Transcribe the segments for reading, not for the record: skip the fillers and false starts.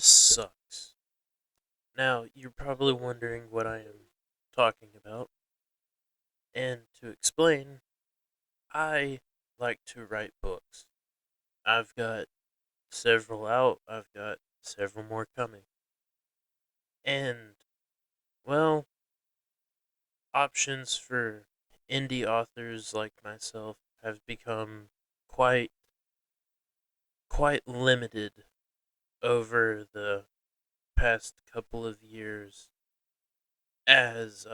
This sucks. Now, you're probably wondering what I am talking about, and to explain, I like to write books. I've got several out, I've got several more coming. And, well, options for indie authors like myself have become quite quite limited over the past couple of years as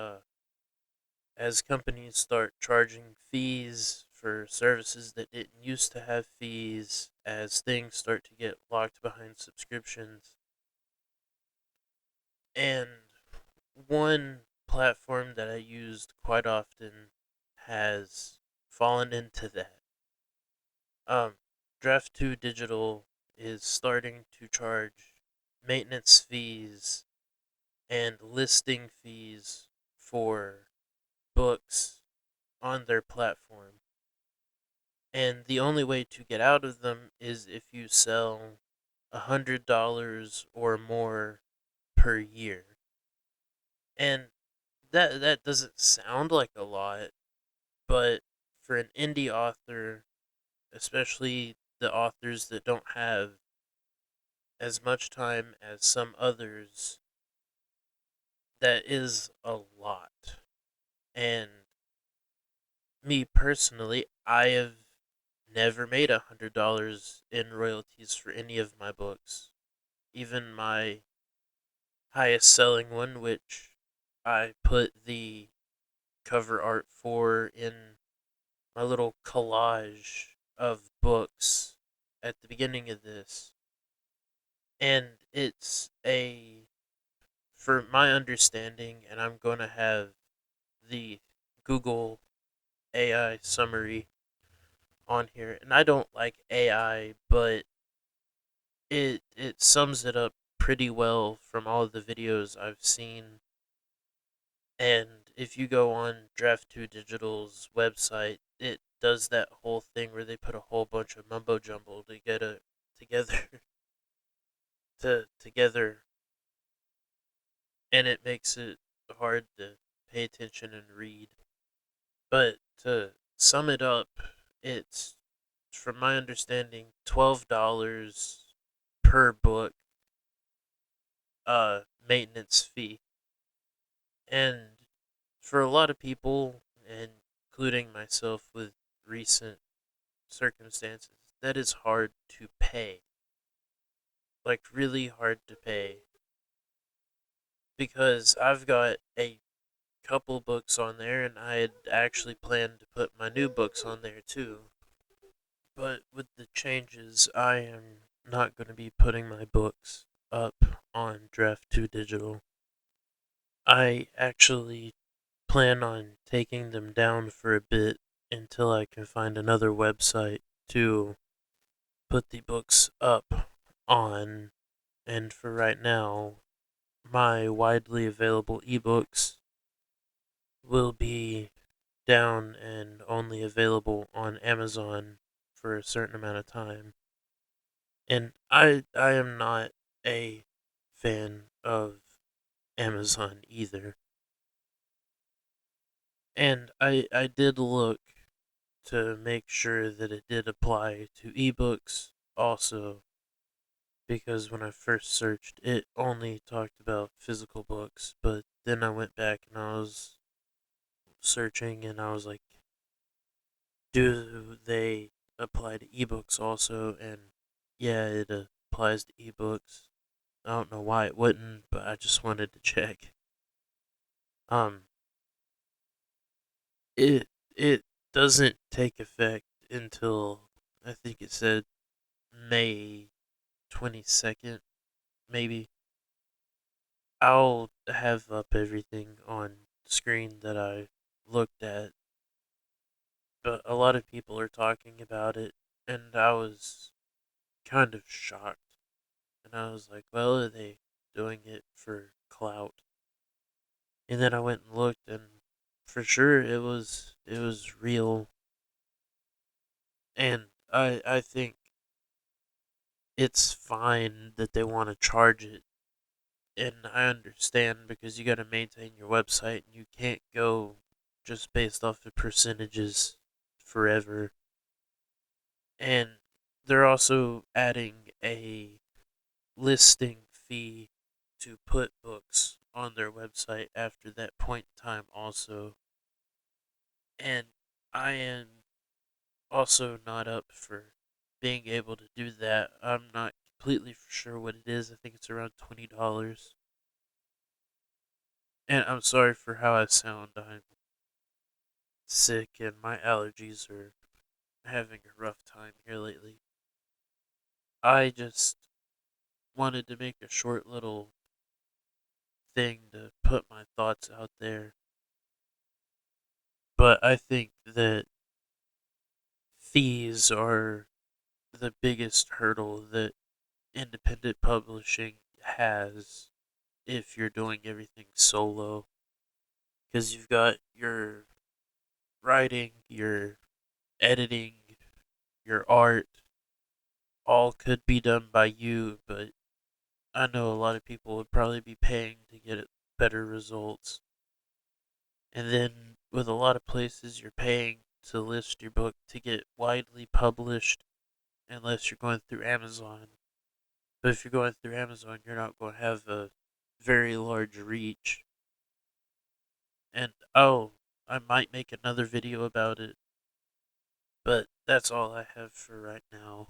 companies start charging fees for services that didn't used to have fees, as things start to get locked behind subscriptions. And one platform that I used quite often has fallen into that. Draft 2 Digital is starting to charge maintenance fees and listing fees for books on their platform. And the only way to get out of them is if you sell $100 or more per year. And that doesn't sound like a lot, but for an indie author, especially the authors that don't have as much time as some others, that is a lot. And me personally, I have never made $100 in royalties for any of my books. Even my highest selling one, which I put the cover art for in my little collage of books at the beginning of this. And it's for my understanding, and I'm going to have the Google AI summary on here. And I don't like AI, but it sums it up pretty well from all of the videos I've seen. And if you go on Draft 2 Digital's website, it does that whole thing where they put a whole bunch of mumbo jumbo to get it together together, and it makes it hard to pay attention and read. But to sum it up, it's, from my understanding, $12 per book maintenance fee. And for a lot of people, including myself with recent circumstances, that is hard to pay. Like, really hard to pay. Because I've got a couple books on there, and I had actually planned to put my new books on there too. But with the changes, I am not going to be putting my books up on Draft 2 Digital. I actually plan on taking them down for a bit until I can find another website to put the books up on. And for right now, my widely available ebooks will be down and only available on Amazon for a certain amount of time. And I am not a fan of Amazon either. And I did look to make sure that it did apply to ebooks also, because when I first searched, it only talked about physical books. But then I went back and I was searching, and I was like, do they apply to ebooks also? And yeah, it applies to ebooks. I don't know why it wouldn't, but I just wanted to check. Um, it doesn't take effect until, I think it said, May 22nd, maybe. I'll have up everything on screen that I looked at, but a lot of people are talking about it, and I was kind of shocked. And I was like, well, are they doing it for clout? And then I went and looked, and for sure it was real. And I think it's fine that they want to charge it. And I understand because you got to maintain your website and you can't go just based off the percentages forever. And they're also adding a listing fee to put books on their website after that point in time also. And I am also not up for being able to do that. I'm not completely for sure what it is. I think it's around $20. And I'm sorry for how I sound. I'm sick and my allergies are having a rough time here lately. I just wanted to make a short little thing to put my thoughts out there. But I think that fees are the biggest hurdle that independent publishing has if you're doing everything solo. Because you've got your writing, your editing, your art, all could be done by you, but I know a lot of people would probably be paying to get it better results. And then with a lot of places, you're paying to list your book to get widely published unless you're going through Amazon. But if you're going through Amazon, you're not going to have a very large reach. And oh, I might make another video about it, but that's all I have for right now.